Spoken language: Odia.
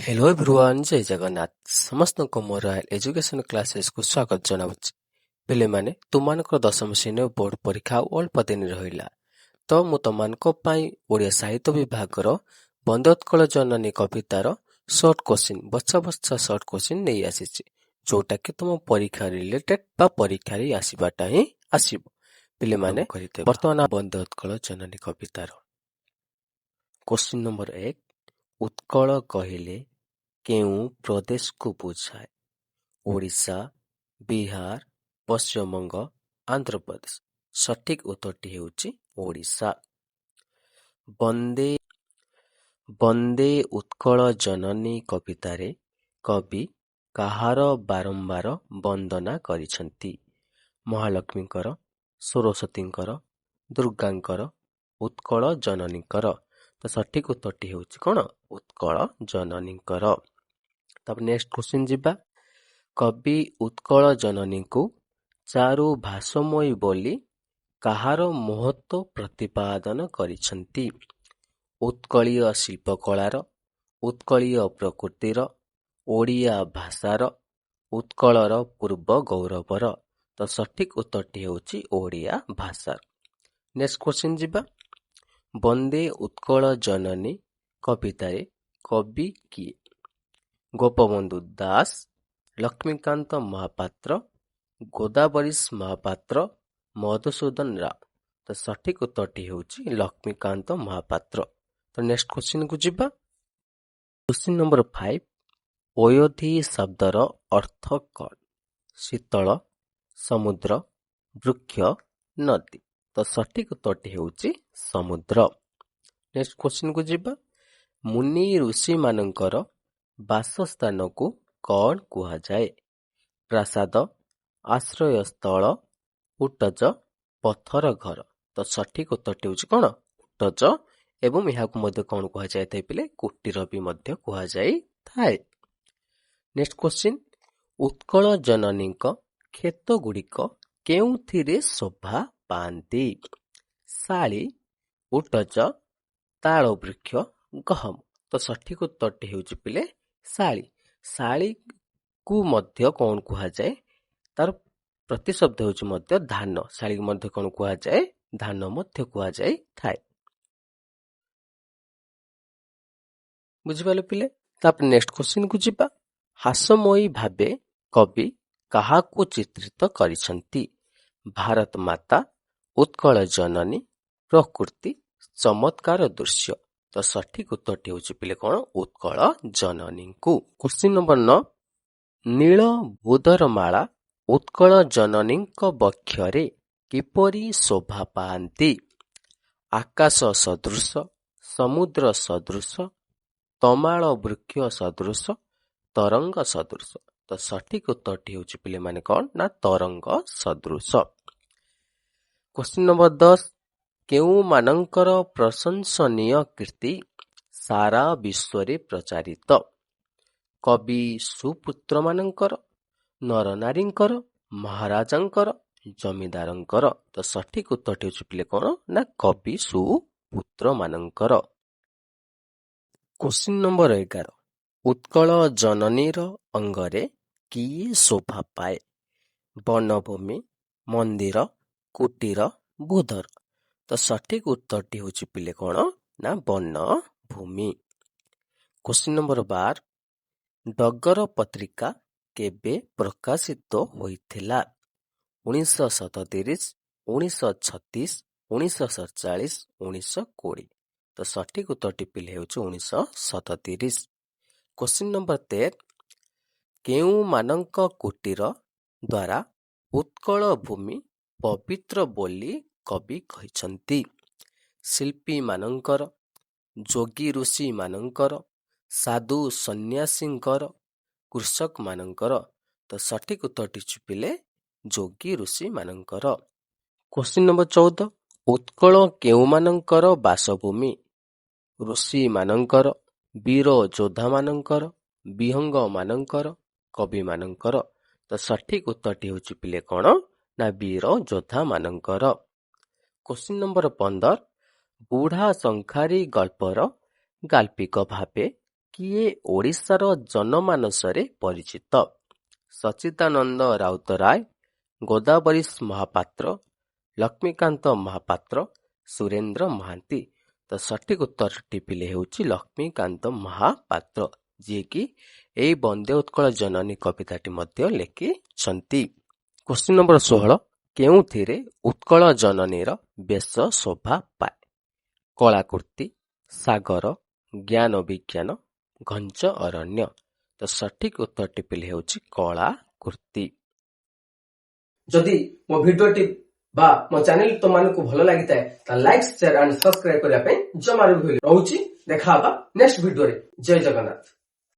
हेलो एवरीवन जय जगन्नाथ ସମସ୍ତଙ୍କୁ ମୋର ଏଜୁକେସନ କ୍ଲାସେସକୁ ସ୍ୱାଗତ ଜଣାଉଛି। ପିଲାମାନେ ତୁମମାନଙ୍କର ଦଶମ ଶ୍ରେଣୀର ବୋର୍ଡ ପରୀକ୍ଷା ଆଉ ଅଳ୍ପ ଦିନ ରହିଲା, ତ ମୁଁ ତୁମମାନଙ୍କ ପାଇଁ ଓଡ଼ିଆ ସାହିତ୍ୟ ବିଭାଗର ବନ୍ଦେ ଉତ୍କଳ ଜନନୀ କବିତାର ସର୍ଟ କୋଶ୍ଚିନ୍ ବଛା ବଛା ସର୍ଟ କୋଶ୍ଚିନ୍ ନେଇ ଆସିଛି, ଯୋଉଟାକି ତୁମ ପରୀକ୍ଷା ରିଲେଟେଡ ବା ପରୀକ୍ଷାରେ ଆସିବାଟା ହିଁ ଆସିବ। ପିଲାମାନେ ବର୍ତ୍ତମାନ ବନ୍ଦେ ଉତ୍କଳ ଜନନୀ କବିତାର କୋଶ୍ଚିନ୍ ନମ୍ବର 1, ଉତ୍କଳ କହିଲେ କେଉଁ ପ୍ରଦେଶକୁ ବୁଝାଏ? ଓଡ଼ିଶା, ବିହାର, ପଶ୍ଚିମବଙ୍ଗ, ଆନ୍ଧ୍ରପ୍ରଦେଶ। ସଠିକ ଉତ୍ତରଟି ହେଉଛି ଓଡ଼ିଶା। ବନ୍ଦେ ଉତ୍କଳ ଜନନୀ କବିତାରେ କବି କାହାର ବାରମ୍ବାର ବନ୍ଦନା କରିଛନ୍ତି? ମହାଲକ୍ଷ୍ମୀଙ୍କର, ସରସ୍ୱତୀଙ୍କର, ଦୁର୍ଗାଙ୍କର, ଉତ୍କଳ ଜନନୀଙ୍କର। ତ ସଠିକ ଉତ୍ତରଟି ହେଉଛି କ'ଣ? ଉତ୍କଳ ଜନନୀଙ୍କର। ତାପରେ ନେକ୍ସଟ କ୍ୱେଶ୍ଚିନ୍ ଯିବା। କବି ଉତ୍କଳ ଜନନୀଙ୍କୁ ଚାରୁ ଭାଷମୟୀ ବୋଲି କାହାର ମହତ୍ତ୍ୱ ପ୍ରତିପାଦନ କରିଛନ୍ତି? ଉତ୍କଳୀୟ ଶିଳ୍ପକଳାର, ଉତ୍କଳୀୟ ପ୍ରକୃତିର, ଓଡ଼ିଆ ଭାଷାର, ଉତ୍କଳର ପୂର୍ବ ଗୌରବର। ତ ସଠିକ ଉତ୍ତରଟି ହେଉଛି ଓଡ଼ିଆ ଭାଷାର। ନେକ୍ସଟ କ୍ୱେଶ୍ଚିନ୍ ଯିବା। ବନ୍ଦେ ଉତ୍କଳ ଜନନୀ କବିତାରେ କବି କିଏ? ଗୋପବନ୍ଧୁ ଦାସ, ଲକ୍ଷ୍ମୀକାନ୍ତ ମହାପାତ୍ର, ଗୋଦାବରୀଶ ମହାପାତ୍ର, ମଧୁସୂଦନ ରାଓ। ତ ସଠିକ ଉତ୍ତରଟି ହେଉଛି ଲକ୍ଷ୍ମୀକାନ୍ତ ମହାପାତ୍ର। ତ ନେକ୍ସଟ କ୍ୱେଶ୍ଚିନ୍କୁ ଯିବା। କ୍ୱେଶ୍ଚିନ୍ ନମ୍ବର 5, ଅୟୋଧୀ ଶବ୍ଦର ଅର୍ଥ କ'ଣ? ଶୀତଳ, ସମୁଦ୍ର, ବୃକ୍ଷ, ନଦୀ। ତ ସଠିକ ଉତ୍ତରଟି ହେଉଛି ସମୁଦ୍ର। ନେକ୍ସଟ କ୍ୱେଶ୍ଚିନ୍କୁ ଯିବା। ମୁନି ଋଷିମାନଙ୍କର ବାସସ୍ଥାନକୁ କ'ଣ କୁହାଯାଏ? ପ୍ରାସାଦ, ଆଶ୍ରୟସ୍ଥଳ, ଉଟଜ, ପଥର ଘର। ତ ସଠିକ ଉତ୍ତରଟି ହେଉଛି କ'ଣ? ଉଟଜ, ଏବଂ ଏହାକୁ ମଧ୍ୟ କ'ଣ କୁହାଯାଇଥାଏ ପିଲେ? କୁଟୀର ବି ମଧ୍ୟ କୁହାଯାଇଥାଏ। Next question. ଉତ୍କଳ ଜନନୀଙ୍କ କ୍ଷେତଗୁଡ଼ିକ କେଉଁଥିରେ ଶୋଭା ପାଆନ୍ତି? ଶାଳୀ, ଉଟଜ, ତାଳବୃକ୍ଷ, ଗହମ। ତ ସଠିକ ଉତ୍ତରଟି ହେଉଛି ପିଲେ ଶାଳୀ। ଶାଳୀକୁ ମଧ୍ୟ କ'ଣ କୁହାଯାଏ? ତାର ପ୍ରତିଶବ୍ଦ ହେଉଛି ମଧ୍ୟ ଧାନ। ଶାଳୀକୁ ମଧ୍ୟ କ'ଣ କୁହାଯାଏ? ଧାନ ମଧ୍ୟ କୁହାଯାଇଥାଏ। ବୁଝିପାରିଲେ ପିଲେ? ତାପରେ ନେକ୍ସଟ କ୍ୱେଶ୍ଚିନ୍କୁ ଯିବା। ହାସ୍ୟମୟୀ ଭାବେ କବି କାହାକୁ ଚିତ୍ରିତ କରିଛନ୍ତି? ଭାରତ ମାତା, ଉତ୍କଳ ଜନନୀ, ପ୍ରକୃତି, ଚମତ୍କାର ଦୃଶ୍ୟ। ତ ସଠିକ ଉତ୍ତରଟି ହେଉଛି ପିଲେ କ'ଣ? ଉତ୍କଳ ଜନନୀଙ୍କୁ। କ୍ୱେଶ୍ଚିନ୍ ନମ୍ବର 9, ନୀଳ ଭୂଧରମାଳା ଉତ୍କଳ ଜନନୀଙ୍କ ବକ୍ଷରେ କିପରି ଶୋଭା ପାଆନ୍ତି? ଆକାଶ ସଦୃଶ, ସମୁଦ୍ର ସଦୃଶ, ତମାଳ ବୃକ୍ଷ ସଦୃଶ, ତରଙ୍ଗ ସଦୃଶ। ତ ସଠିକ ଉତ୍ତରଟି ହେଉଛି ପିଲାମାନେ କ'ଣ? ନା ତରଙ୍ଗ ସଦୃଶ। କ୍ୱେଶ୍ଚିନ୍ ନମ୍ବର 10, କେଉଁମାନଙ୍କର ପ୍ରଶଂସନୀୟ କୀର୍ତ୍ତି ସାରା ବିଶ୍ୱରେ ପ୍ରଚାରିତ? କବି ସୁପୁତ୍ରମାନଙ୍କର, ନରନାରୀଙ୍କର, ମହାରାଜାଙ୍କର, ଜମିଦାରଙ୍କର। ତ ସଠିକ ଉତ୍ତରଟି ହେଉଛି ପିଲେ କ'ଣ? ନା କବି ସୁପୁତ୍ରମାନଙ୍କର। କ୍ୱେଶ୍ଚିନ୍ ନମ୍ବର 11, ଉତ୍କଳ ଜନନୀର ଅଙ୍ଗରେ କିଏ ଶୋଭା ପାଏ? ବନଭୂମି, ମନ୍ଦିର, କୁଟୀର, ଭୂଧର। ତ ସଠିକ ଉତ୍ତରଟି ହେଉଛି ପିଲେ କ'ଣ? ନା ବନଭୂମି। କ୍ୱେଶ୍ଚିନ୍ ନମ୍ବର 12, ଡଗର ପତ୍ରିକା କେବେ ପ୍ରକାଶିତ ହୋଇଥିଲା? 1937, 1936, 1947, 1920। ତ ସଠିକ ଉତ୍ତରଟି ପିଲେ ହେଉଛି 1937। କ୍ୱେଶ୍ଚିନ୍ ନମ୍ବର 13, କେଉଁମାନଙ୍କ କୁଟୀର ଦ୍ୱାରା ଉତ୍କଳ ଭୂମି ପବିତ୍ର ବୋଲି କବି କହିଛନ୍ତି? ଶିଳ୍ପୀମାନଙ୍କର, ଯୋଗୀ ଋଷିମାନଙ୍କର, ସାଧୁ ସନ୍ନ୍ୟାସୀଙ୍କର, କୃଷକମାନଙ୍କର। ତ ସଠିକ ଉତ୍ତରଟି ହେଉଛି ପିଲେ ଯୋଗୀ ଋଷିମାନଙ୍କର। କ୍ୱେଶ୍ଚିନ୍ ନମ୍ବର 14, ଉତ୍କଳ କେଉଁମାନଙ୍କର ବାସଭୂମି? ଋଷିମାନଙ୍କର, ବୀର ଯୋଦ୍ଧାମାନଙ୍କର, ବିହଙ୍ଗମାନଙ୍କର, କବିମାନଙ୍କର। ତ ସଠିକ ଉତ୍ତରଟି ହେଉଛି ପିଲେ କ'ଣ? ନା ବୀର ଯୋଦ୍ଧାମାନଙ୍କର। କ୍ୱେଶ୍ଚିନ୍ ନମ୍ବର 15, ବୁଢ଼ା ଶଙ୍ଖାରୀ ଗଳ୍ପର ଗାଳ୍ପିକ ଭାବେ କିଏ ଓଡ଼ିଶାର ଜନମାନସରେ ପରିଚିତ? ସଚ୍ଚିଦାନନ୍ଦ ରାଉତରାୟ, ଗୋଦାବରୀଶ ମହାପାତ୍ର, ଲକ୍ଷ୍ମୀକାନ୍ତ ମହାପାତ୍ର, ସୁରେନ୍ଦ୍ର ମହାନ୍ତି। ତ ସଠିକ ଉତ୍ତରଟି ପିଲେ ହେଉଛି ଲକ୍ଷ୍ମୀକାନ୍ତ ମହାପାତ୍ର, ଯିଏକି ଏହି ବନ୍ଦେ ଉତ୍କଳ ଜନନୀ କବିତାଟି ମଧ୍ୟ ଲେଖିଛନ୍ତି। କ୍ୱେଶ୍ଚିନ୍ ନମ୍ବର 16, କେଉଁଥିରେ ଉତ୍କଳ ଜନନୀର ବେଶ ଶୋଭା ପାଏ? କଳାକୃତି, ସାଗର, ଜ୍ଞାନ ବିଜ୍ଞାନ, ଘଞ୍ଚ ଅରଣ୍ୟ। ତ ସଠିକ ଉତ୍ତରଟି ପିଲେ ହେଉଛି କଳାକୃତି। ଯଦି ମୋ ଭିଡିଓଟି ବା ମୋ ଚ୍ୟାନେଲ ତୁମମାନଙ୍କୁ ଭଲ ଲାଗିଥାଏ ତାହେଲେ ଲାଇକ୍, ସେୟାର ଆଣ୍ଡ ସବସ୍କ୍ରାଇବ କରିବା ପାଇଁ ଜମାରୁ ଭୁଲି ରହୁଛି। ଦେଖା ହବା ନେକ୍ସଟ ଭିଡିଓରେ। ଜୟ ଜଗନ୍ନାଥ।